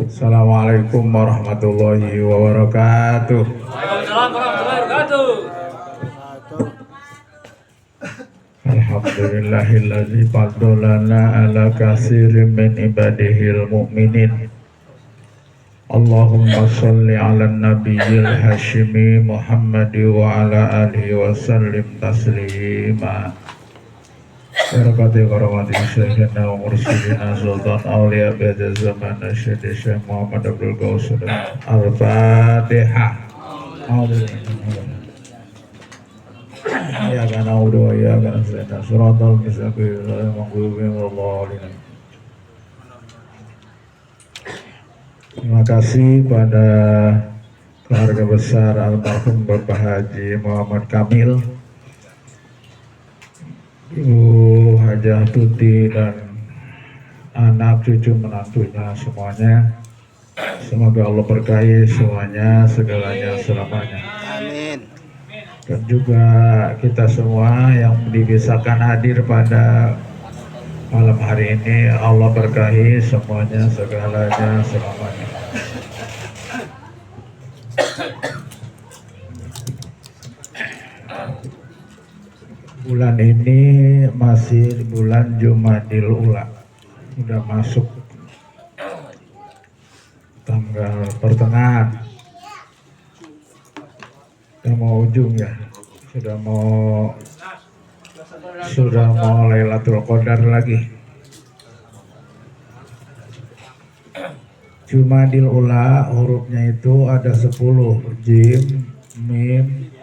Assalamualaikum warahmatullahi wabarakatuh. Waalaikumsalam warahmatullahi wabarakatuh. Alhamdulillahilladzi faddalana ala katsirin min ibadihil mu'minin. Allahumma sholli ala nabiyil hashimi Muhammad wa ala alihi wa sallim taslima. Barakati karamati syekhina wa mursyidina sultan awliya bada zaman syekh Muhammad Abdul Qasim Al-Fatihah. Ya kana udu ya kana sana suratal mustaqim maghdubi wallahu. Terima kasih pada keluarga besar almarhum Bapak Haji Muhammad Kamil, Ibu Hajah Tuti dan anak cucu menantunya semuanya. Semoga Allah berkahi semuanya, segalanya selamanya. Amin. Dan juga kita semua yang dibisakan hadir pada malam hari ini, Allah berkahi semuanya, segalanya selamanya. Bulan ini masih bulan Jumadil Ula, sudah masuk tanggal pertengahan, sudah mau ujung ya, sudah mau Lailatul Qadar lagi. Jumadil Ula hurufnya itu ada 10, jim, mim,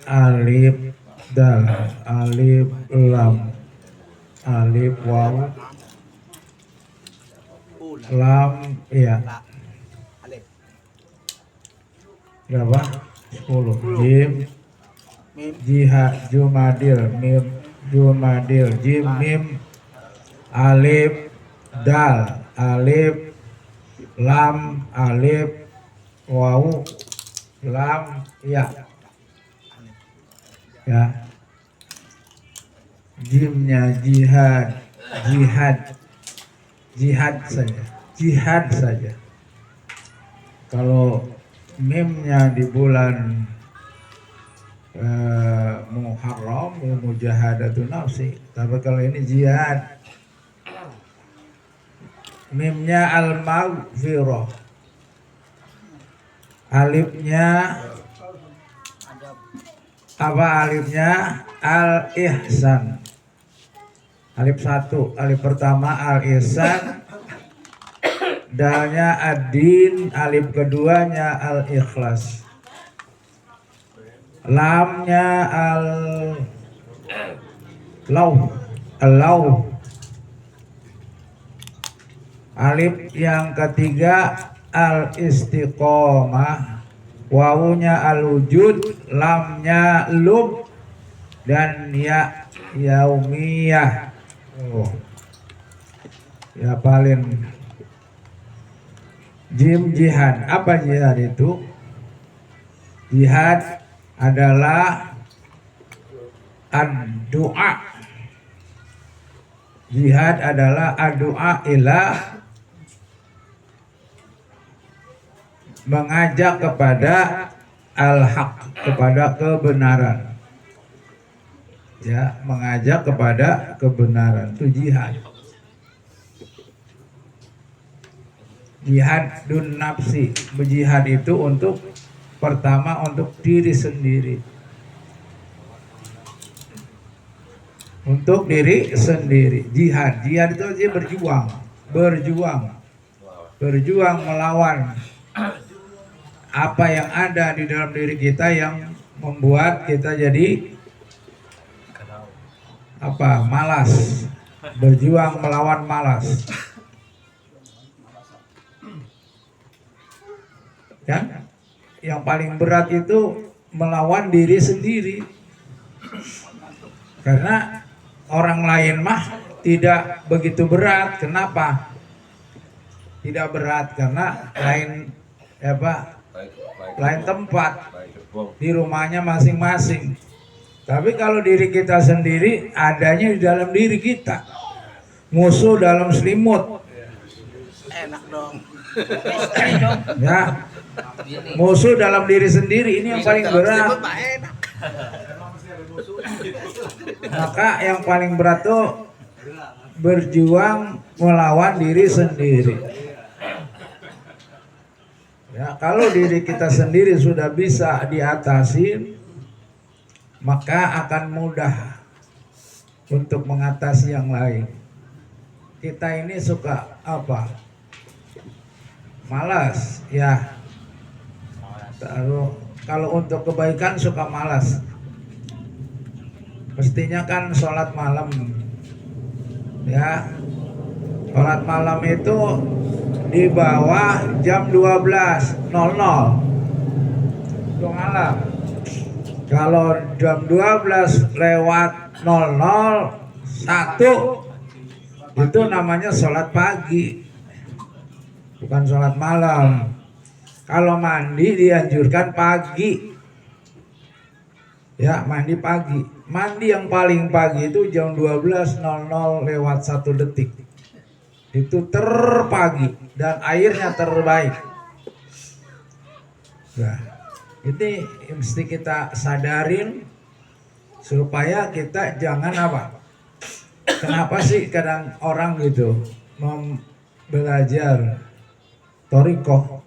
alif, dal, alif, lam, alif, waw, lam, iya. Berapa? 10. Jim, jihad, jumadil, mim, jumadil, jim, mim, alif, dal, alif, lam, alif, waw, lam, iya. Ya, jimnya jihad, jihad saja. Kalau mimnya di bulan Muharram, mujahadatun nafsi. Tapi kalau ini jihad, mimnya al-maghfirah, alifnya apa? Alifnya al-ihsan. Alif 1, alif pertama al-ihsan, dalnya ad-din, alif keduanya al-ikhlas, lamnya al-lauh, alif yang ketiga al-istiqomah, wawunya al-wujud, lamnya lub, dan ya yaumiyah. Ya paling jim jihad. Apa jihad itu? Jihad adalah ad-du'a. Jihad adalah ad-du'a ila, mengajak kepada al-haq, kepada kebenaran. Ya, mengajak kepada kebenaran itu jihad. Jihadun nafsi, berjihad itu untuk pertama untuk diri sendiri. Untuk diri sendiri. Jihad itu aja berjuang melawan apa yang ada di dalam diri kita yang membuat kita jadi malas. Berjuang melawan malas. Kan? Yang paling berat itu melawan diri sendiri. Karena orang lain mah tidak begitu berat. Kenapa? Tidak berat karena lain tempat, di rumahnya masing-masing. Tapi kalau diri kita sendiri, adanya di dalam diri kita. musuh dalam selimut. Enak dong. Ya, musuh dalam diri sendiri ini yang paling berat. Enak. Maka yang paling berat tuh berjuang melawan diri sendiri. Ya, kalau diri kita sendiri sudah bisa diatasi, maka akan mudah untuk mengatasi yang lain. Kita ini suka apa? Malas, ya. Kalau untuk kebaikan suka malas. Mestinya kan sholat malam, ya. Sholat malam itu di bawah jam 12.00 itu malam. Kalau jam 12:00 itu namanya sholat pagi, bukan sholat malam. Kalau mandi dianjurkan pagi, ya, mandi pagi. Mandi yang paling pagi itu jam 12:00 itu terpagi dan airnya terbaik. Nah, ini mesti kita sadarin supaya kita jangan apa? Kenapa sih kadang orang gitu belajar thoriqoh,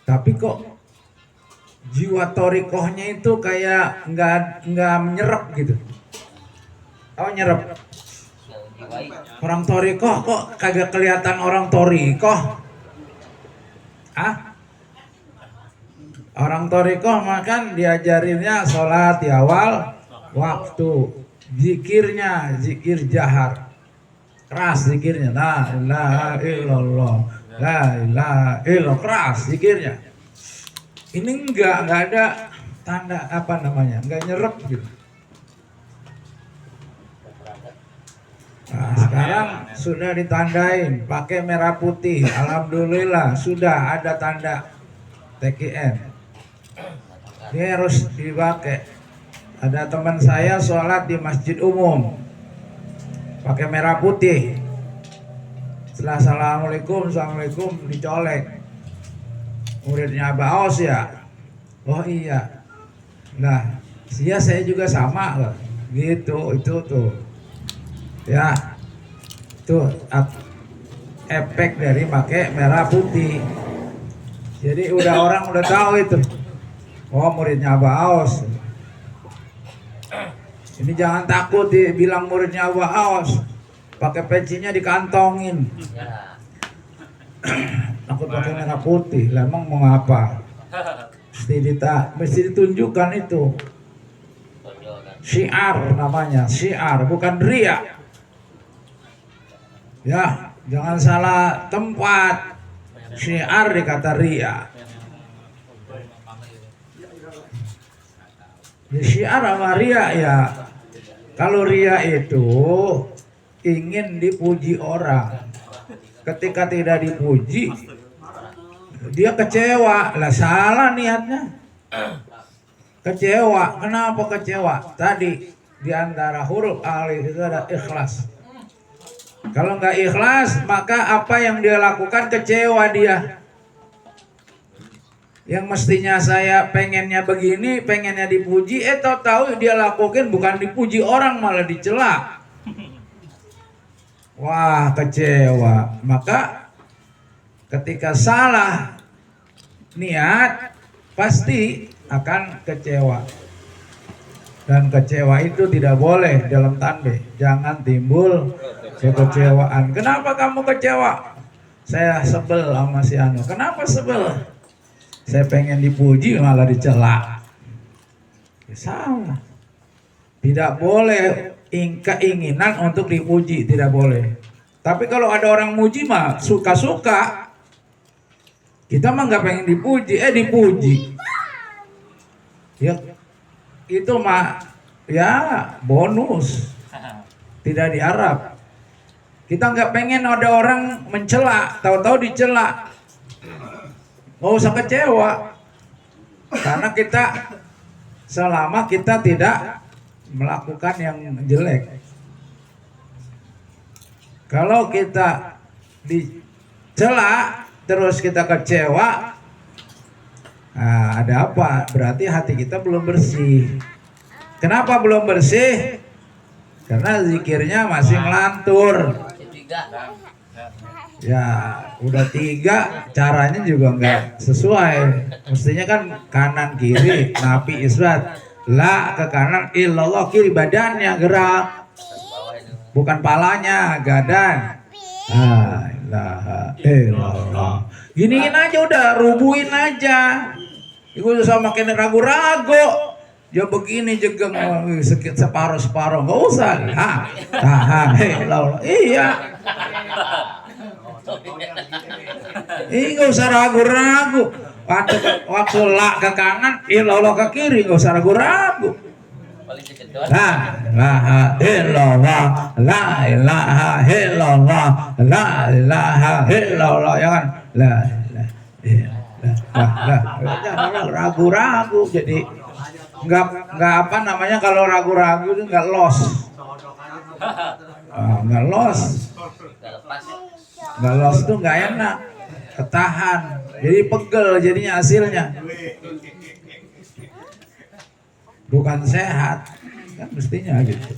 tapi kok jiwa thoriqohnya itu kayak nggak menyerap gitu? Oh, nyerap. Orang thoriqoh kok kagak kelihatan orang thoriqoh? Orang thoriqoh makan diajarinnya sholat di awal waktu, zikirnya zikir jahar, keras zikirnya, la ilaha illallah, la ilaha illallah, keras zikirnya. Ini enggak ada tanda apa namanya, enggak nyerep gitu. Nah, sekarang sudah ditandain pakai merah putih. Alhamdulillah sudah ada tanda TKN. Dia harus dipakai. Ada teman saya sholat di masjid umum pakai merah putih. Setelah assalamualaikum dicolek. Muridnya Abah Aus ya. Oh iya. Nah, saya juga sama loh. Gitu, itu tuh. Ya, tuh efek dari pakai merah putih. Jadi orang udah tahu itu. Oh, muridnya Abah Aus. Ini jangan takut dibilang muridnya Abah Aus. Pakai pecinya dikantongin. Takut pakai merah putih. Lah emang mau apa? Mesti ditunjukkan itu. Syiar namanya, syiar bukan riya. Ya, jangan salah tempat. Syiar dikata riya. Ya, syiar sama riya ya. Kalau riya itu ingin dipuji orang. Ketika tidak dipuji, dia kecewa. Lah salah niatnya. Kecewa. Kenapa kecewa? Tadi di antara huruf alif itu ada ikhlas. Kalau nggak ikhlas, maka apa yang dia lakukan kecewa dia. Yang mestinya saya pengennya begini, pengennya dipuji, tahu dia lakukan bukan dipuji orang, malah dicela. Wah, kecewa. Maka ketika salah niat, pasti akan kecewa. Dan kecewa itu tidak boleh dalam tanbih. Jangan timbul kekecewaan. Kenapa kamu kecewa? Saya sebel sama si Anu. Kenapa sebel? Saya pengen dipuji malah dicela. Ya, salah. Tidak boleh keinginan untuk dipuji, tidak boleh. Tapi kalau ada orang muji mah suka-suka. Kita mah nggak pengen dipuji, dipuji. Ya, itu mah ya bonus. Tidak diharap. Kita nggak pengen ada orang mencela, tahu-tahu dicela. Nggak usah kecewa. Karena kita selama kita tidak melakukan yang jelek. Kalau kita dicela terus kita kecewa, nah, ada apa? Berarti hati kita belum bersih. Kenapa belum bersih? Karena zikirnya masih ngelantur. Ya udah 3, caranya juga nggak sesuai. Mestinya kan kanan kiri, napi isbat. La ke kanan, illallah kiri, badannya gerak, bukan palanya, gadan. La ilaha illallah. Giniin aja udah, rubuhin aja. Iku usah makin ragu-ragu. Ya begini jegeng sedikit separuh-separuh, nggak usah. Iya. Nggak usah ragu-ragu. Waktu la ke kanan, illallah ke kiri, nggak usah ragu-ragu. La ilaha illallah, la ilaha illallah, la ilaha illallah, ya kan? La jangan ragu-ragu. Jadi nggak apa namanya, kalau ragu-ragu itu nggak los. Nggak los. Nggak los itu nggak enak, ketahan, jadi pegel jadinya hasilnya, bukan sehat kan mestinya gitu.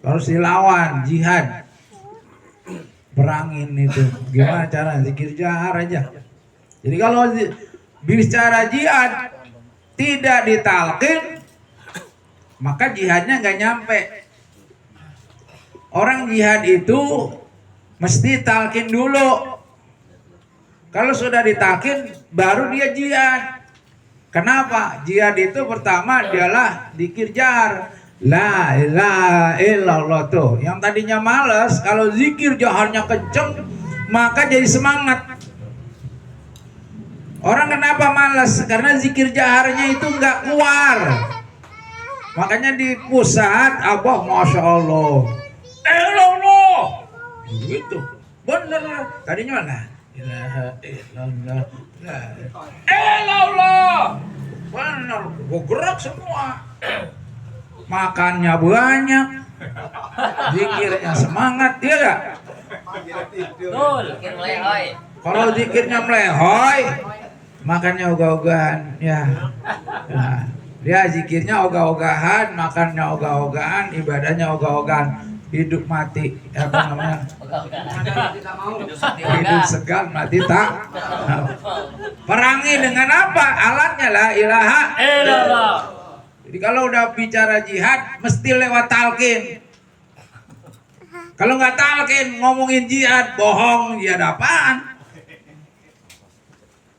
Harus dilawan, jihad, perangin itu. Gimana cara? Zikir jahar aja. Jadi kalau bicara jihad tidak ditalqin, maka jihadnya nggak nyampe. Orang jihad itu mesti talqin dulu. Kalau sudah ditalqin baru dia jihad. Kenapa? Jihad itu pertama adalah zikir jahar. La ilaha illallah tuh. Yang tadinya malas, kalau zikir jaharnya kenceng, maka jadi semangat. Orang kenapa malas? Karena zikir jaharnya itu nggak keluar. Makanya di pusat, abah masya Allah, illallah, gitu, bener. Tadinya mana? Ilaha illallah, illallah, bener. Gue gerak semua. Makannya banyak, zikirnya semangat, iya gak? Kalau zikirnya melehoy, makannya ogah-ogahan, ya. Nah, dia zikirnya ogah-ogahan, makannya ogah-ogahan, ibadahnya ogah-ogahan, hidup mati, apa namanya? Hidup segan, mati tak. Nah, perangi dengan apa? Alatnya la ilaha illallah. Jadi kalau udah bicara jihad, mesti lewat talqin. Kalau nggak talqin, ngomongin jihad, bohong, jihad apaan?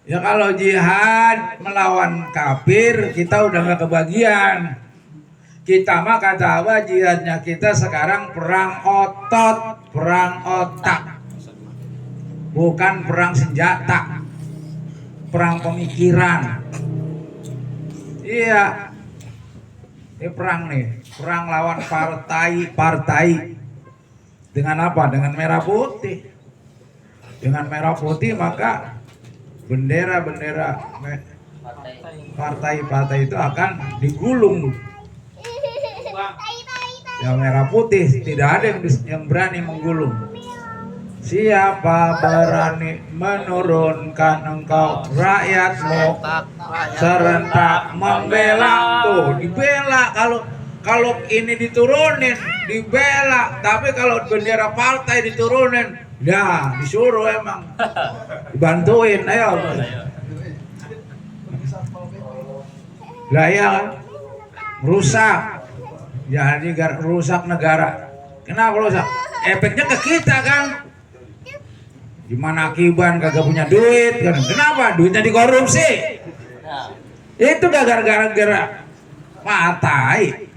Ya kalau jihad melawan kafir, kita udah nggak kebagian. Kita mah kata apa, jihadnya kita sekarang perang otot, perang otak, bukan perang senjata, perang pemikiran. Iya, ini perang nih, perang lawan partai. Dengan apa? Dengan merah putih. Dengan merah putih maka bendera-bendera partai-partai itu akan digulung. Yang merah putih tidak ada yang berani menggulung. Siapa berani menurunkan engkau rakyatmu serentak membela? Tuh dibela. Kalau ini diturunin dibela, tapi kalau bendera partai diturunin, ya disuruh emang dibantuin, ayo. Lah ya kan, rusak, jadi rusak negara. Kenapa rusak? Efeknya ke kita kan. Gimana akiban kagak punya duit kan? Kenapa? Duitnya dikorupsi. Itu gara-gara matai.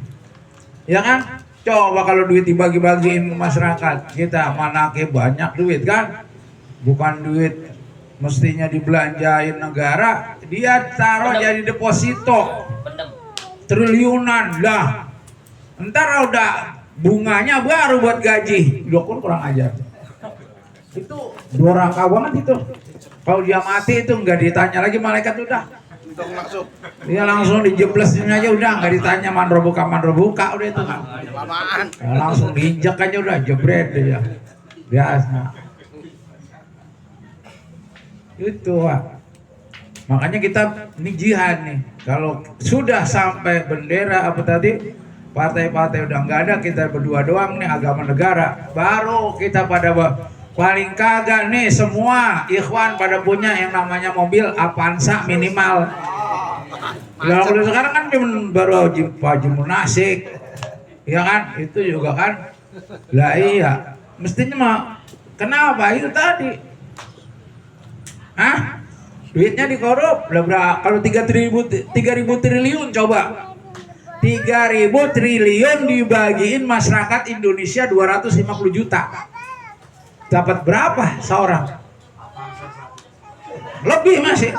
Ya kan? Coba kalau duit dibagi-bagiin ke masyarakat, kita manake banyak duit kan? Bukan duit mestinya dibelanjain negara, dia taruh jadi deposito triliunan lah. Ntar udah bunganya baru buat gaji. Dokter kurang ajar. Itu doraka banget itu. Kalau dia mati itu nggak ditanya lagi malaikat, udah. Dia langsung dijeblesin aja udah, nggak ditanya mandrobuka udah itu. Langsung diinjak aja udah, jebret dia. biasa. Itu Pak. Makanya kita ini jihad nih. Kalau sudah sampai bendera apa tadi, partai-partai udah nggak ada, kita berdua doang nih agama negara, baru kita pada paling kagak nih semua ikhwan pada punya yang namanya mobil Avanza minimal. Nah, udah sekarang kan baru Haji Munasik, ya kan? Itu juga kan. Lah iya, mestinya mah kenapa itu tadi? Hah? Duitnya dikorup, kalau 3.000 triliun coba 3.000 triliun dibagiin masyarakat Indonesia 250 juta, dapat berapa seorang? Lebih masih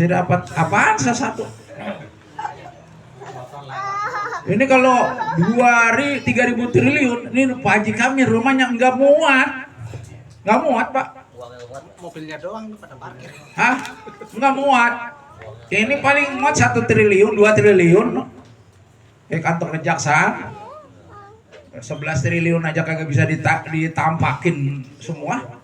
dapat apaan satu? Ini kalau 3.000 triliun, ini Pak Haji kami rumahnya nggak muat Pak. Mobilnya doang pada parkir. Hah? Nggak muat. Ini paling muat 1 triliun, 2 triliun. Kantor kejaksaan 11 triliun aja kagak bisa ditampakin semua.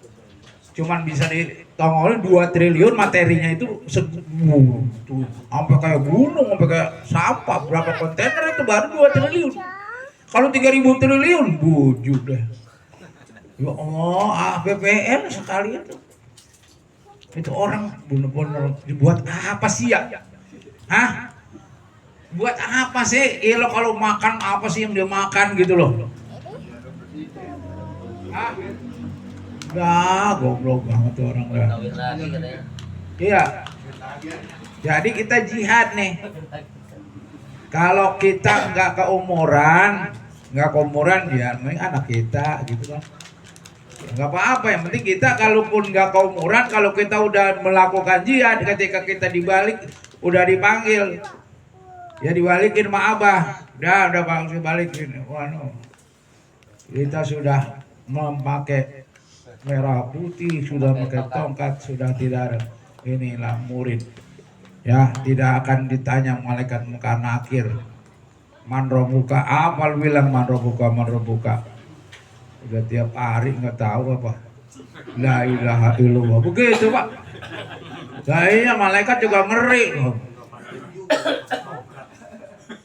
Cuman bisa ditongolin 2 triliun, materinya itu sampai kayak gunung, sampai kayak sampah. Berapa kontainer itu baru 2 triliun. Kalau 3.000 triliun, bujuk deh. Ya Allah, BPN sekali itu orang bener-bener dibuat apa sih ya? Hah? Buat apa sih? Lo kalau makan apa sih yang dia makan gitu loh? Hah? Enggak, goblok banget tuh orang lah. Iya. Jadi kita jihad nih. Kalau kita nggak keumuran ya anak kita gitu kan. Nggak apa-apa, yang penting kita kalaupun nggak keumuran, kalau kita udah melakukan jihad, ketika kita udah dipanggil, ya dibalikin sama abah, udah bang balikin, kita sudah memakai merah putih, sudah pakai tongkat, sudah tidak ada, inilah murid, ya tidak akan ditanya malaikat muka nakir, manrobuka, apal bilang manrobuka. Udah tiap hari nggak tahu apa. La ilaha illallah. Begitu Pak. Kayaknya malaikat juga ngeri.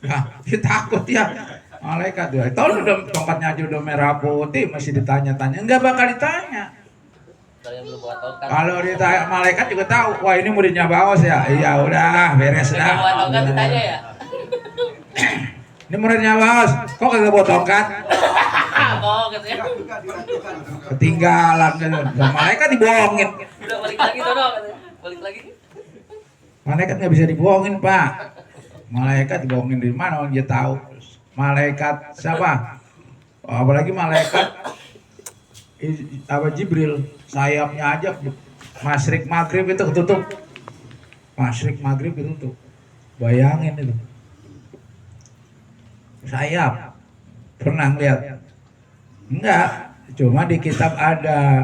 Ya, dia takut ya. Malaikat juga. Tahu udah tongkatnya aja udah merah putih masih ditanya-tanya. Enggak bakal ditanya. Kalau ditanya malaikat juga tahu. Wah ini muridnya Baos ya. Iya udah beres dah. Ditanya ya. Ini muridnya Baos. Kok kagak bawa tongkat? Ketinggalan kan, malaikat dibohongin. Udah balik lagi tuh dong, balik lagi. Malaikat nggak bisa dibohongin Pak. Malaikat dibohongin di mana orang dia tahu. Malaikat siapa? Apalagi malaikat Jibril, sayapnya aja masyrik maghrib itu ketutup. Masyrik maghrib itu tuh, bayangin itu. Sayap pernah lihat? Enggak, cuma di kitab ada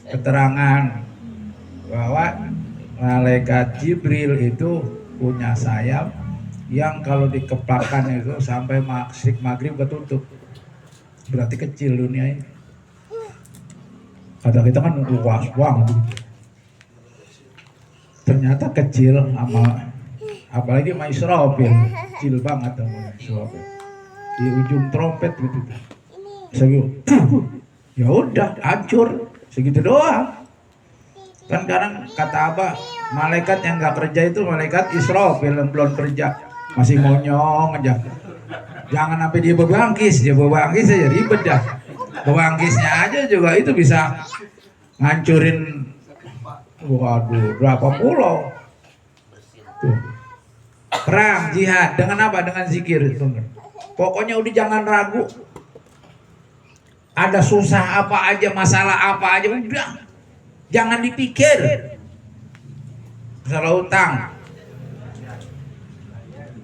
keterangan bahwa malaikat Jibril itu punya sayap yang kalau dikepakkan itu sampai masyrik maghrib ketutup. Berarti kecil dunia ini. Kata kita kan luas banget. Ternyata kecil sama apalagi sama Israfil, kecil banget sama Israfil. Di ujung trompet gitu. Ya udah hancur segitu doang. Kan sekarang kata Abah, malaikat yang nggak kerja itu malaikat Israfil yang belum kerja, masih monyong aja. Jangan sampai dia bebangkis aja ribet dah. Bebangkisnya aja juga itu bisa ngancurin, waduh berapa pulau. Tuh. Perang jihad dengan apa? Dengan zikir. Pokoknya udah jangan ragu. Ada susah apa aja, masalah apa aja, udah jangan dipikir. Masalah utang,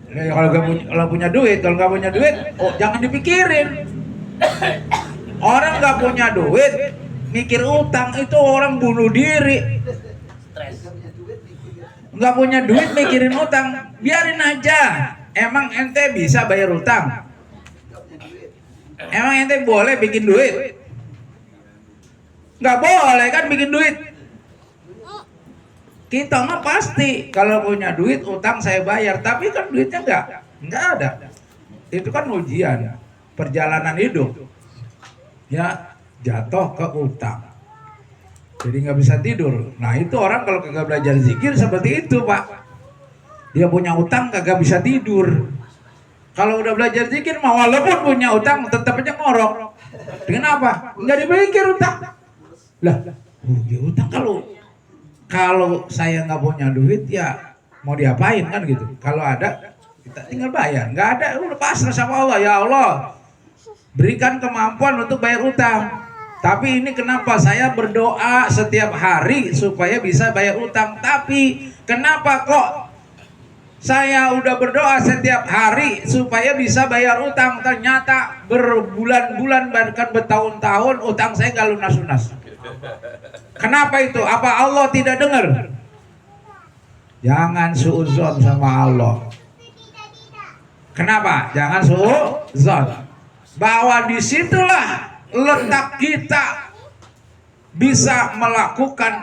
kalau punya duit, kalau nggak punya duit, oh jangan dipikirin. Orang nggak punya duit, mikir utang itu orang bunuh diri. Nggak punya duit mikirin utang, biarin aja. Emang ente bisa bayar utang? Emang ente boleh bikin duit? Nggak boleh kan bikin duit. Kita mah pasti kalau punya duit utang saya bayar, tapi kan duitnya nggak ada. Itu kan ujian perjalanan hidup. Ya jatuh ke utang. Jadi nggak bisa tidur. Nah itu orang kalau kagak belajar zikir seperti itu Pak. Dia punya utang kagak bisa tidur. Kalau udah belajar zikir mah walaupun punya utang tetap aja ngorok. Kenapa? Nggak dipikir utang. Lah, dia utang kalau saya nggak punya duit ya mau diapain kan gitu. Kalau ada kita tinggal bayar. Nggak ada udah pasrah sama Allah. Ya Allah, berikan kemampuan untuk bayar utang. Tapi ini kenapa saya berdoa setiap hari supaya bisa bayar utang. Tapi kenapa kok saya udah berdoa setiap hari supaya bisa bayar utang, ternyata berbulan-bulan bahkan bertahun-tahun utang saya nggak lunas-lunas. Kenapa itu? Apa Allah tidak dengar? Jangan suudzon sama Allah. Kenapa? Jangan suudzon. Bahwa disitulah letak kita bisa melakukan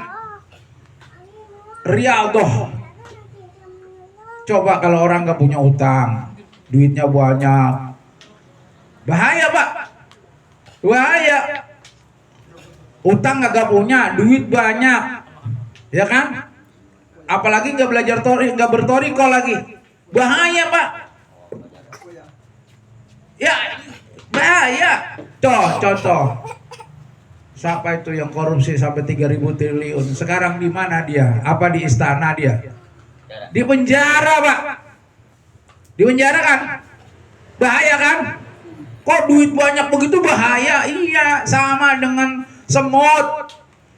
riyadhah. Coba kalau orang nggak punya utang, duitnya banyak, bahaya Pak, bahaya. Utang nggak punya, duit banyak, ya kan? Apalagi nggak belajar nggak bertoriko lagi, bahaya Pak. Ya, bahaya. Contoh, siapa itu yang korupsi sampai 3.000 triliun? Sekarang di mana dia? Apa di istana dia? Di penjara Pak. Di penjara kan? Bahaya kan? Kok duit banyak begitu bahaya? Iya, sama dengan semut.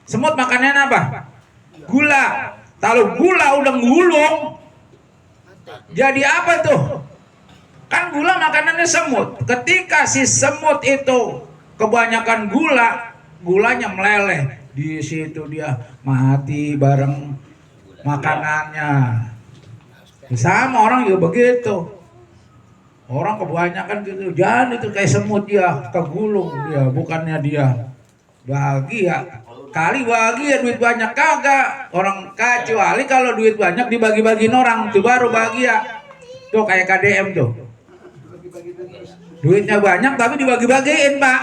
Semut makannya apa? Gula. Kalau gula udah ngulung, jadi apa tuh? Kan gula makanannya semut. Ketika si semut itu kebanyakan gulanya meleleh. Di situ dia mati bareng makanannya. Sama orang juga begitu. Orang kebanyakan gitu, jangan itu kayak semut dia, kegulung dia, bukannya dia bahagia. Kali bahagia duit banyak kagak. Orang kecuali kalau duit banyak dibagi-bagiin orang, itu baru bahagia. Tuh kayak KDM tuh. Duitnya banyak tapi dibagi-bagiin Pak.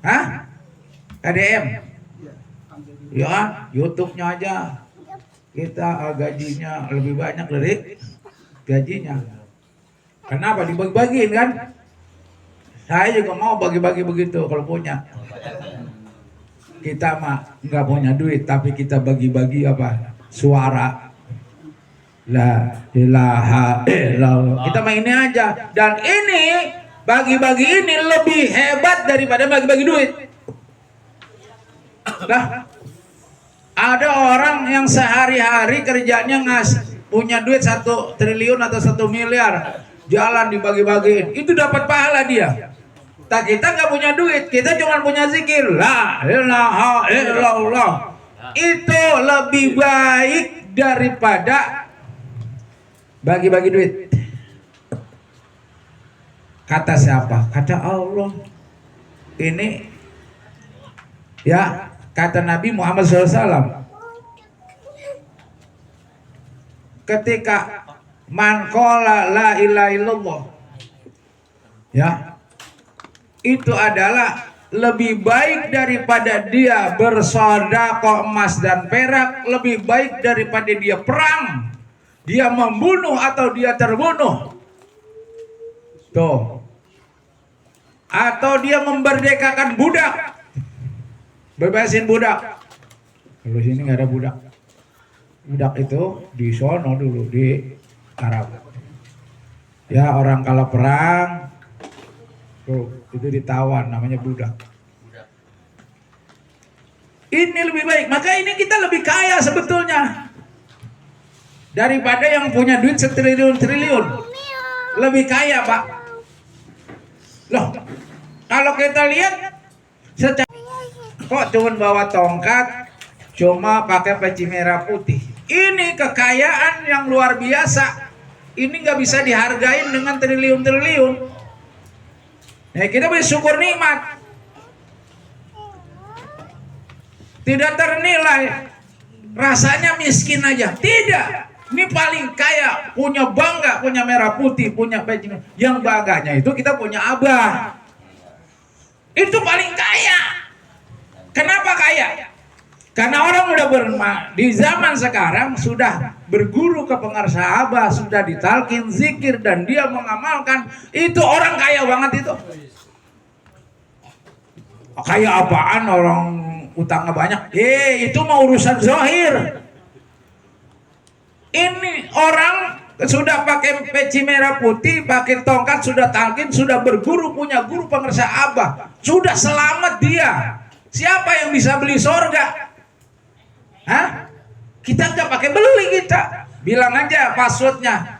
Hah? KDM? Ya, YouTube-nya aja. Kita gajinya lebih banyak dari gajinya. Kenapa dibagi-bagiin kan? Saya juga mau bagi-bagi begitu kalau punya. Kita mah nggak punya duit tapi kita bagi-bagi apa? Suara. La ilaha illallah. Kita main ini aja. Dan ini bagi-bagi ini lebih hebat daripada bagi-bagi duit. Nah, ada orang yang sehari-hari kerjanya punya duit 1 triliun atau 1 miliar, jalan dibagi-bagiin, itu dapat pahala dia. Tak kita nggak punya duit, kita cuma punya zikir, la ilaha illallah. Itu lebih baik daripada bagi-bagi duit. Kata siapa? Kata Allah. Ini ya. Kata Nabi Muhammad SAW, ketika man qala la ilaha illallah, ya, itu adalah lebih baik daripada dia bersedekah emas dan perak, lebih baik daripada dia perang, dia membunuh atau dia terbunuh, tuh, atau dia memerdekakan budak. Bebasin budak. Kalau sini nggak ada budak. Budak itu di sono dulu di Arab. Ya orang kalau perang, tuh itu ditawan namanya budak. Ini lebih baik. Maka ini kita lebih kaya sebetulnya daripada yang punya duit setriliun-triliun. Lebih kaya Pak. Loh, kalau kita lihat secara kok cuma bawa tongkat, cuma pakai peci merah putih. Ini kekayaan yang luar biasa. Ini nggak bisa dihargain dengan triliun-triliun. Nah, kita bersyukur nikmat. Tidak ternilai. Rasanya miskin aja. Tidak. Ini paling kaya, punya bangga, punya merah putih, punya baju. Yang bangganya itu kita punya Abah. Itu paling kaya. Kenapa kaya? Karena orang udah di zaman sekarang sudah berguru ke pengarsa Abah, sudah ditalkin zikir dan dia mengamalkan. Itu orang kaya banget itu. Kaya apaan orang utangnya banyak? Itu mau urusan zahir. Ini orang sudah pakai peci merah putih, pakai tongkat, sudah talkin, sudah berguru, punya guru pengarsa Abah, sudah selamat dia. Siapa yang bisa beli sorga? Hah? Kita nggak pakai beli kita. Bilang aja passwordnya.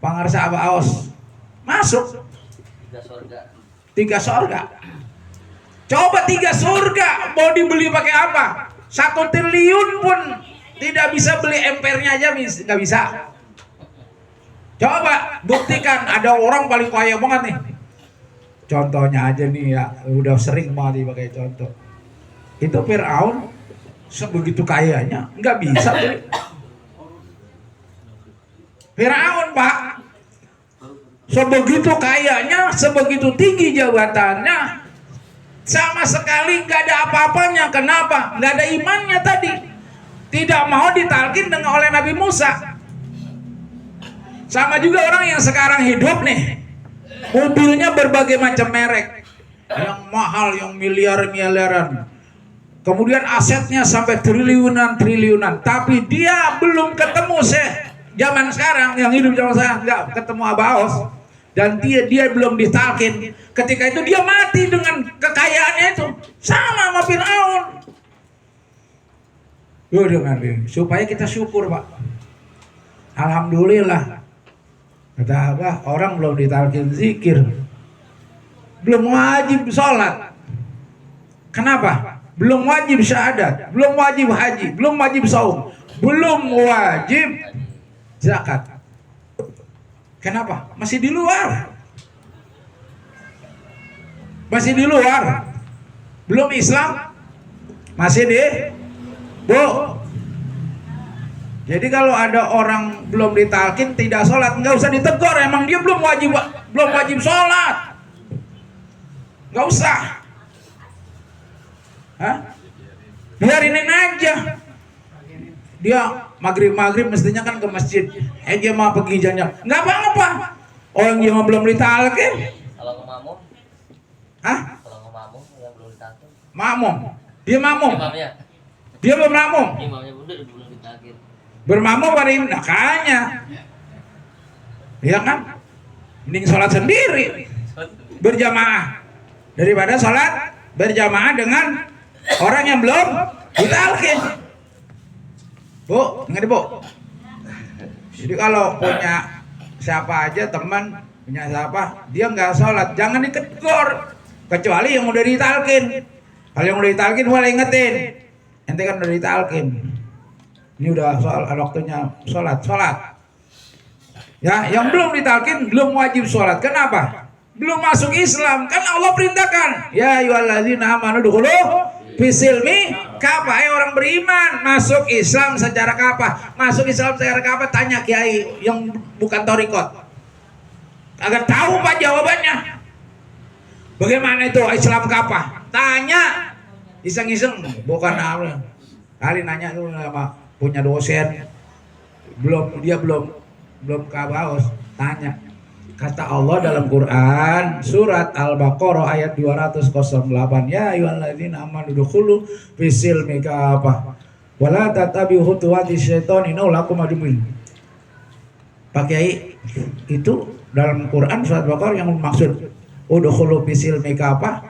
Pengarsa Abah Aos. Masuk. 3 sorga. Coba 3 surga mau dibeli pakai apa? 1 triliun pun tidak bisa beli empernya aja nggak bisa. Coba buktikan ada orang paling kaya banget nih. Contohnya aja nih ya, udah sering banget dipakai contoh. Itu Fir'aun sebegitu kayanya nggak bisa beli. Fir'aun Pak, sebegitu kayanya, sebegitu tinggi jabatannya, sama sekali nggak ada apa-apanya. Kenapa? Nggak ada imannya tadi. Tidak mau ditalkin dengan oleh Nabi Musa. Sama juga orang yang sekarang hidup nih, mobilnya berbagai macam merek, yang mahal, yang miliaran. Kemudian asetnya sampai triliunan. Tapi dia belum ketemu zaman sekarang, yang hidup zaman sekarang nggak ketemu Abah Aos. Dan dia belum ditalkin. Ketika itu dia mati dengan kekayaannya itu, sama Fir'aun. Supaya kita syukur Pak. Alhamdulillah. Kata Abah, orang belum ditalkin zikir, belum wajib sholat. Kenapa? Belum wajib syahadat, belum wajib haji, belum wajib saum, belum wajib zakat. Kenapa? Masih di luar. Masih di luar. Belum Islam. Masih di Jadi kalau ada orang belum ditalkin tidak sholat, nggak usah ditegur. Emang dia belum wajib sholat. Nggak usah. Hah? Biarinin aja. Dia maghrib mestinya kan ke masjid. Dia mau pergi jalan. Nggak apa-apa. Orang dia belum ditalkin. Kalau ke makmum? Hah? Kalau ke makmum yang belum ditalkin? Makmum. Dia makmum. Imamnya? Dia belum makmum. Imamnya belum ditalkin. Bermakmum pada nakanya. Iya kan? Mending sholat sendiri berjamaah daripada sholat berjamaah dengan orang yang belum ditalkin. Bu, ingat Bu. Jadi kalau punya siapa aja teman, punya siapa, dia nggak sholat, jangan ditegur. Kecuali yang udah ditalkin. Kalau yang udah ditalkin boleh ingetin. Ente kan udah ditalkin. Ini udah waktunya sholat. Ya, yang belum ditalkin belum wajib sholat. Kenapa? Belum masuk Islam. Kan Allah perintahkan. Ya ayyuhalladzina amanu dukhulu fisilmi kapa. Orang beriman masuk Islam secara kapa. Masuk Islam secara kapa? Tanya kiai yang bukan torikot. Agar tahu Pak jawabannya. Bagaimana itu Islam kapa? Tanya. Iseng-iseng bukan apa. Kali nanya tuh sama punya dosen. Dia belum kabaos, tanya. Kata Allah dalam Quran surat Al-Baqarah ayat 208, ya ayyuhalladzina amanu dukhulu fisilmi kafah wala tattabi'u khutuwati syaiton innahu lakum aduwwun. Pak Kiai, itu dalam Quran surat Al-Baqarah yang maksud udkhulu fisilmi kafah,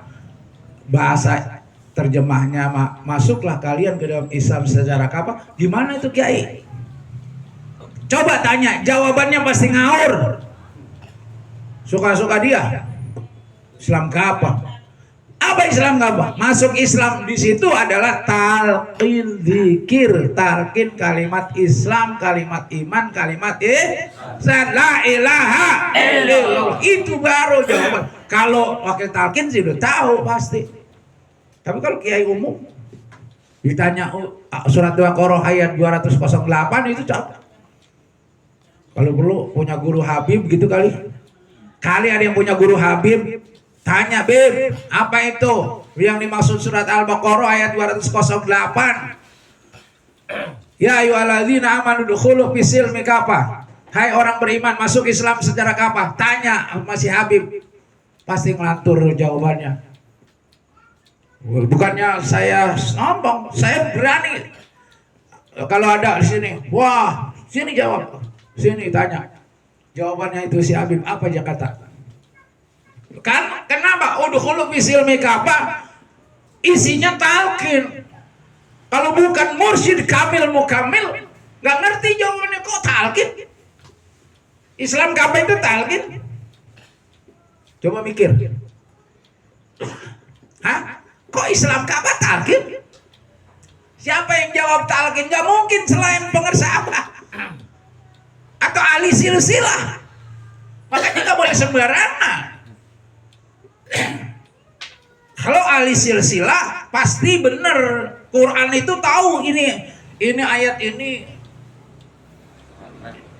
bahasa terjemahnya masuklah kalian ke dalam Islam secara kafah. Gimana itu Kiai? Coba tanya, jawabannya pasti ngawur. Suka-suka dia. Islam kafah. Apa Islam kafah? Masuk Islam di situ adalah talqin zikir, talqin kalimat Islam, kalimat iman, kalimat la ilaha illallah. Itu baru jawaban. Kalau wakil talqin sih udah tahu pasti. Tapi kalau kiai umum Ditanya surat Baqarah ayat 208 itu cocok. Kalau perlu punya guru Habib gitu kali. Kali ada yang punya guru Habib, tanya Bib, apa itu yang dimaksud surat Al-Baqarah ayat 208? Ya ayyuhalladzina amanu dukhulu fisilmi kafa. Hai orang beriman, masuk Islam secara kafah. Tanya masih Habib, pasti ngelantur jawabannya. Bukannya saya sombong, saya berani. Kalau ada di sini, wah, sini jawab, sini tanya. Jawabannya itu si Habib apa dia kata? Kan kenapa? Udkhulu fisilmi kafa isinya talqin. Kalau bukan mursyid kamil mukamil, nggak ngerti jawabannya kok talqin. Islam kafa itu talqin. Coba mikir. Hah? Kok Islam kafa talqin? Siapa yang jawab talqin? Nggak mungkin selain pengersabah atau ahli silsilah. Makanya nggak boleh sembarangan. Kalau ahli silsilah pasti benar. Quran itu tahu ini ayat ini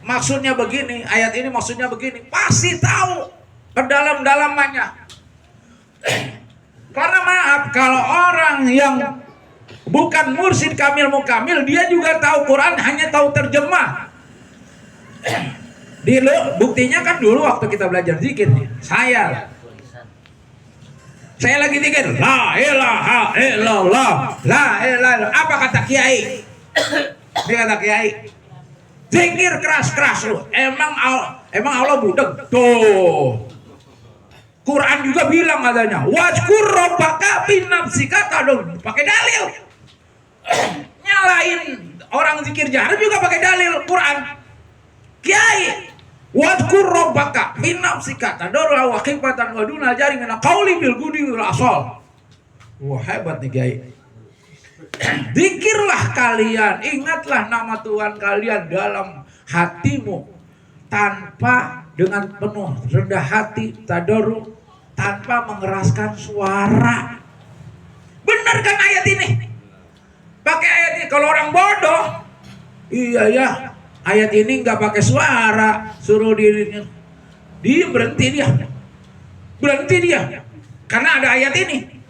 maksudnya begini, ayat ini maksudnya begini. Pasti tahu kedalam-dalamannya. Karena maaf, kalau orang yang bukan mursyid kamil mukamil, dia juga tahu Quran, hanya tahu terjemah. Buktinya kan dulu waktu kita belajar zikir, saya lagi zikir, la ilaha illallah, la ilaha. Apa kata kiai? Dia kata kiai, zikir keras-keras lu. Emang Allah budeg. Tuh. Quran juga bilang katanya, wazkur rabbaka fi nafsika, kadang pakai dalil. Nyalain orang zikir jahar juga pakai dalil Quran. Kiai, wazkur rabbaka fi nafsika tadarruan wa khifatan wa dunal jari min qawli bil ghudwi wal asal. Wah, hebat nih kiai. Zikirlah kalian, ingatlah nama Tuhan kalian dalam hatimu tanpa dengan penuh rendah hati, tadarru, tanpa mengeraskan suara. Benar kan ayat ini? Pakai ayat ini. Kalau orang bodoh, iya ya, ayat ini nggak pakai suara, suruh dia berhenti dia, karena ada ayat ini.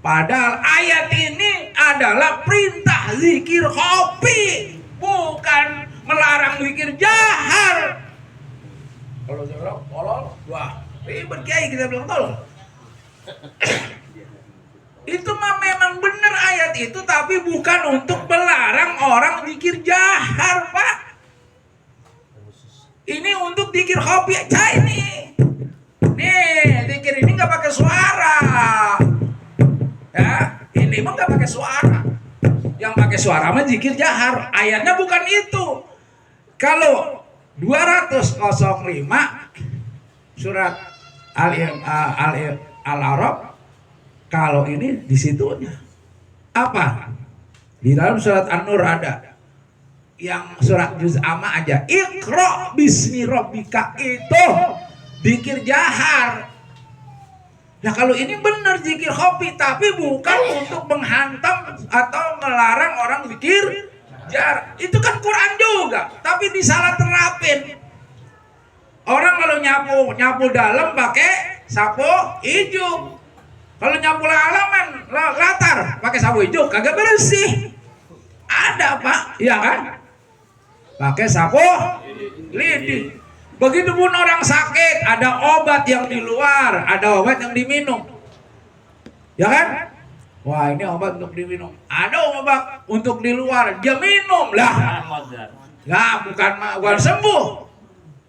Padahal ayat ini adalah perintah zikir khofi, bukan melarang zikir jahar. Kalau saya bilang tolol, wah ribet kiai kita bilang tolol. Itu memang benar ayat itu, tapi bukan untuk melarang orang zikir jahar, Pak. Ini untuk zikir khofi aja ini. Nih, zikir ini nggak pakai suara. Ya, ini mah nggak pakai suara. Yang pakai suara mah zikir jahar. Ayatnya bukan itu. Kalau 205 surat Al-A'raf, kalau ini di situnya apa? Di dalam surat An-Nur ada yang surat juz amma aja, Iqra bismi rabbika, itu zikir jahar. Nah kalau ini benar zikir khofi, tapi bukan untuk menghantam atau melarang orang zikir jahar. Itu kan Quran juga, tapi disalah terapin. Orang kalau nyapu dalam pakai sapu hijau. Kalau nyapu halaman latar pakai sapu hijau kagak bersih. Ada Pak, iya kan? Pakai sapu lidi. Begitupun orang sakit, ada obat yang di luar, ada obat yang diminum. Ya kan? Wah, ini obat untuk diminum. Ada obat untuk di luar, dia minum lah. Lah, bukan sembuh.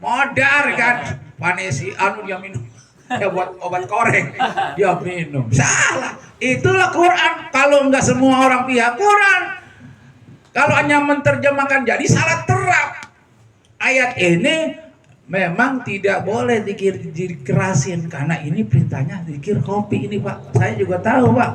Modar kan. Panesi dia minum. Ya buat obat koreng, dia minum. Salah. Itulah Quran. Kalau enggak semua orang pihak Quran, kalau hanya menerjemahkan jadi salah terap. Ayat ini memang tidak boleh dikerasin karena ini perintahnya zikir khofi ini Pak. Saya juga tahu Pak.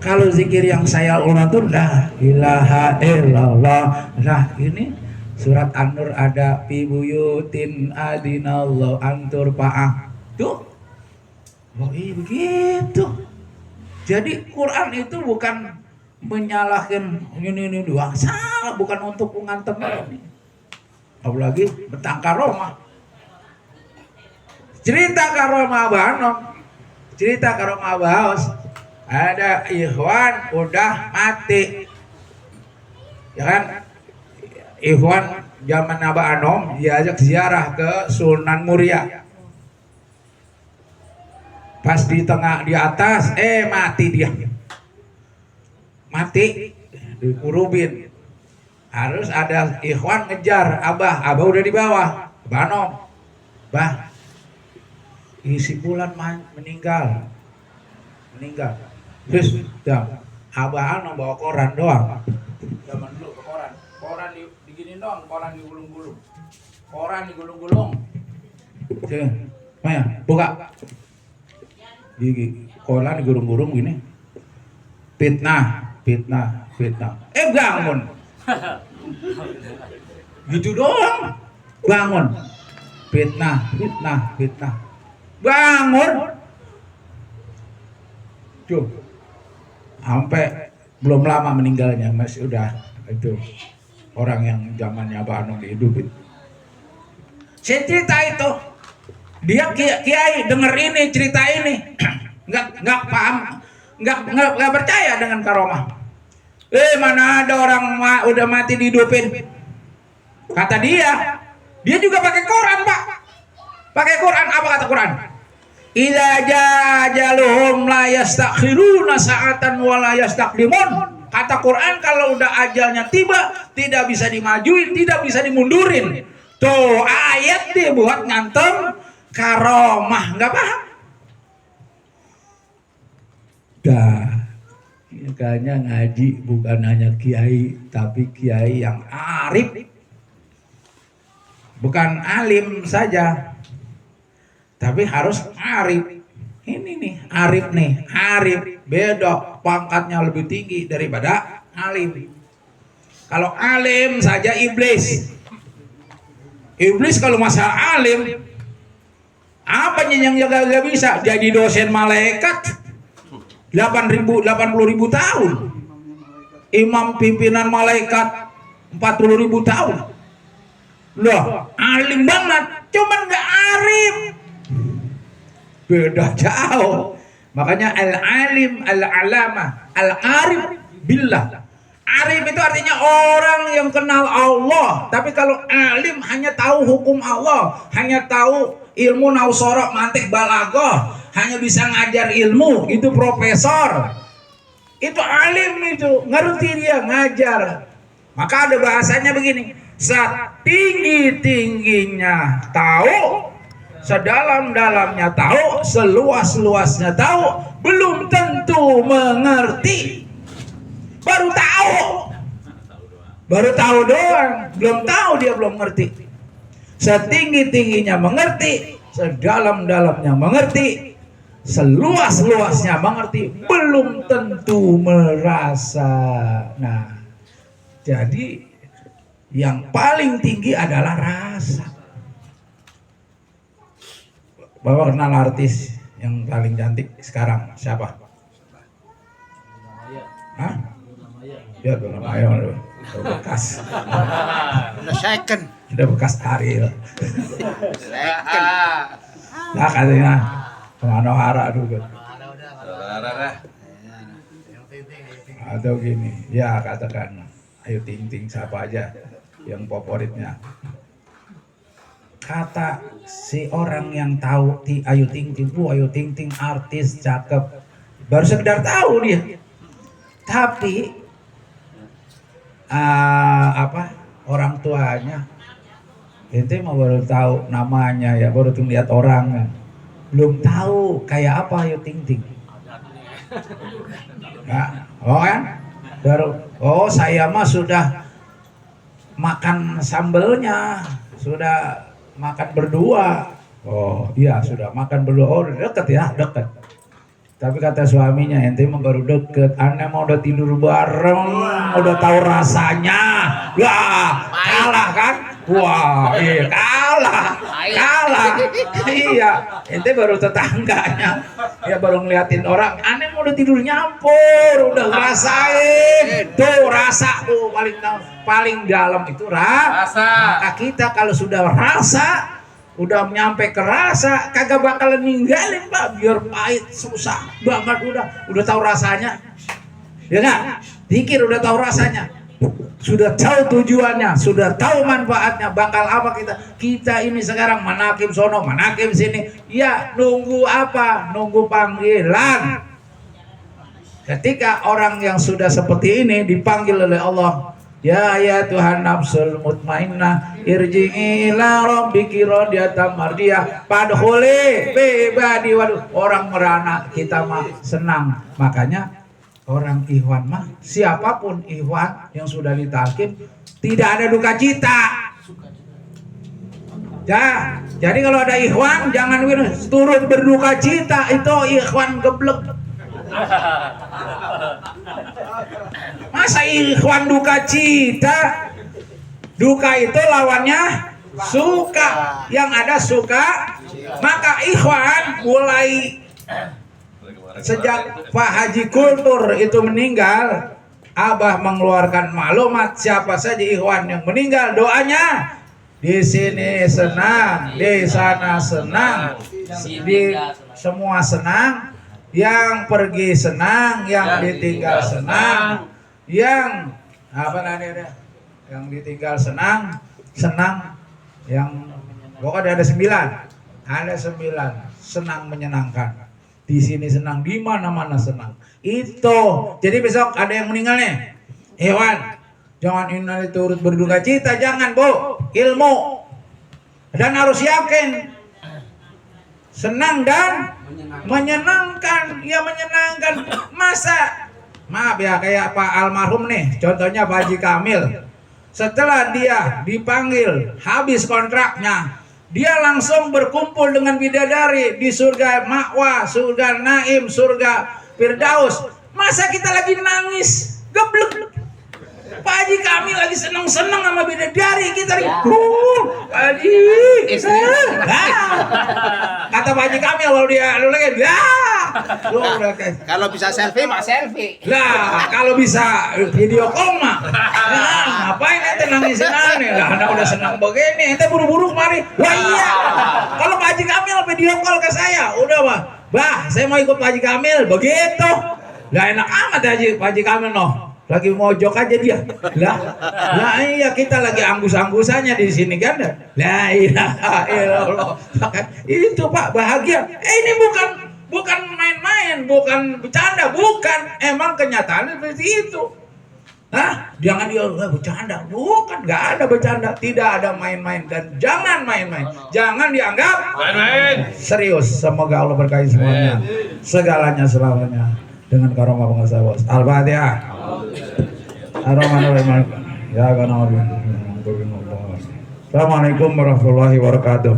Kalau zikir yang saya ulang tuh la ilaha illallah. Nah ini surat An-Nur ada fi buyutin adinallahu antur pa'ah. Tuh. Oh iya begitu. Jadi Quran itu bukan menyalahkan ini doang salah, bukan untuk mengantem ini. Apalagi betang karomah. Cerita karomah Abah Anom, cerita karomah Abah Haus. Ada ikhwan udah mati, ya kan? Ikhwan zaman Abah Anom diajak ziarah ke Sunan Muria. Pas di tengah di atas, mati dia. Mati dikurubin. Harus ada ikhwan ngejar Abah udah di bawah. Abah Anom, Bah, isi bulan meninggal. Terus Abah Anom bawa koran doang. Zaman dulu koran digini doang, koran digulung-gulung. Maya, buka. Gigi, koran digulung-gulung gini. Fitnah. Bangun. Gitu doang. Bangun. Fitnah. Bangun. Tuh. Sampai belum lama meninggalnya, masih udah itu orang yang zamannya Abah Anom dihidupin. Saya cerita itu, dia kiai denger ini cerita ini, nggak paham, nggak percaya dengan karomah. Mana ada orang udah mati dihidupin? Kata dia juga pakai Quran, Pak. Pakai Quran, apa kata Quran? Idza jajaluhum la yastakhiruna sa'atan wa la yastaqdimun. Kata Quran kalau udah ajalnya tiba tidak bisa dimajuin, tidak bisa dimundurin. Tuh ayat dibuat ngantem karomah, nggak paham. Makanya ngaji bukan hanya kiai, tapi kiai yang arif, bukan alim saja, tapi harus arif. Ini nih arif beda, pangkatnya lebih tinggi daripada alim. Kalau alim saja iblis kalau masalah alim apa yang gak bisa jadi dosen malaikat 80.000 tahun, imam pimpinan malaikat 40.000 tahun. Loh, alim banget, cuman gak arif. Beda jauh. Makanya al-alim, al-alama, al-arif billah. Arif itu artinya orang yang kenal Allah. Tapi kalau alim hanya tahu hukum Allah, hanya tahu ilmu nausorok, mantik, balaghah, hanya bisa ngajar ilmu, itu profesor. Itu alim itu, ngerti dia ngajar. Maka ada bahasanya begini, setinggi-tingginya tahu, sedalam-dalamnya tahu, seluas-luasnya tahu, belum tentu mengerti. Baru tahu doang, belum tahu, dia belum ngerti. Setinggi-tingginya mengerti, sedalam-dalamnya mengerti, seluas-luasnya mengerti, belum tentu merasa. Nah, jadi yang paling tinggi adalah rasa. Bapak kenal artis yang paling cantik sekarang siapa? Hah? Ya, Dona Maya udah bekas. Udah second. Udah bekas Ariel. Nah katanya Manohara dulu. Atau gini, ya katakan Ayu Ting Ting siapa aja yang favoritnya. Kata si orang yang tahu Ayu Ting Ting artis cakep, baru sekedar tahu dia. Tapi orang tuanya ente mau baru tahu namanya ya, baru tuh lihat orang, belum tahu kayak apa Ayu Ting Ting. Nah, kan baru saya mah sudah makan sambelnya, sudah makan berdua. Iya sudah makan berdua. Deket. Tapi kata suaminya, ente mah baru deket, aneh mau udah tidur bareng, udah tahu rasanya. Wah, kalah kan? Wah, iya kalah. pahit. kalah. Iya, ente baru tetangganya. Ya baru ngeliatin orang, aneh mau udah tidur nyampur, udah ngerasain. Tuh rasa tuh paling dalam itu rasa. Maka kita kalau sudah rasa, udah nyampe ke rasa, kagak bakalan ninggalin Pak, biar pahit susah banget udah tahu rasanya. Ya enggak? Pikir udah tahu rasanya. Sudah tahu tujuannya, sudah tahu manfaatnya, bakal apa kita ini sekarang manakim sono, manakim sini, ya nunggu apa? Nunggu panggilan. Ketika orang yang sudah seperti ini dipanggil oleh Allah, ya Tuhan nafsul mutmainnah irji'i ila rabbiki radiyatan mardiyah fadkhuli fi ibadi. Waduh, orang merana kita mah senang. Makanya orang ikhwan mah, siapapun ikhwan yang sudah ditalkin tidak ada duka cita. Ya, jadi kalau ada ikhwan jangan turut berduka cita, itu ikhwan geblek. Masa ikhwan duka cita? Duka itu lawannya suka. Yang ada suka. Maka ikhwan mulai sejak Pak Haji Kultur itu meninggal, Abah mengeluarkan maklumat siapa saja ikhwan yang meninggal, doanya di sini senang, di sana senang, di semua senang, yang pergi senang, yang ditinggal senang, yang apa namanya, yang ditinggal senang, yang pokoknya ada 9, senang menyenangkan. Di sini senang, di mana-mana senang. Itu. Jadi besok ada yang meninggal nih, hewan, jangan ini turut berduka cita, jangan Bu. Ilmu. Dan harus yakin senang dan menyenangkan. Ya menyenangkan. Masa maaf ya, kayak Pak almarhum nih, contohnya Pak Haji Kamil. Setelah dia dipanggil, habis kontraknya, dia langsung berkumpul dengan bidadari di surga Ma'wa, surga Naim, surga Firdaus. Masa kita lagi nangis, geblek. Pak Haji kami lagi senang-senang sama bidadari, kita lagi Pak Haji. Kata Pak Haji kami kalau dia lu lagi Kalau bisa selfie, mah selfie. lah kalau bisa video call mah. Nah, ngapain ente nangisin aneh lah, anak udah senang begini, ente buru-buru kemari. Wah iya, kalau Pak Haji Kamil video call ke saya, udah bah, saya mau ikut Pak Haji Kamil, begitu. Lah enak amat Pak Haji Kamil noh, lagi mojok aja dia. Lah iya, kita lagi anggus-anggusannya di sini kan. La ilaha illallah. Itu Pak bahagia. Ini bukan main-main, bukan bercanda, bukan. Emang kenyataannya seperti itu. Hah? Jangan dia bercanda. Bukan, nggak ada bercanda, tidak ada main-main, dan jangan main-main. Jangan dianggap main-main. Serius. Semoga Allah berkahi semuanya. Segalanya selamanya dengan karomah penguasa bos. Al-Fatihah. Assalamualaikum warahmatullahi wabarakatuh.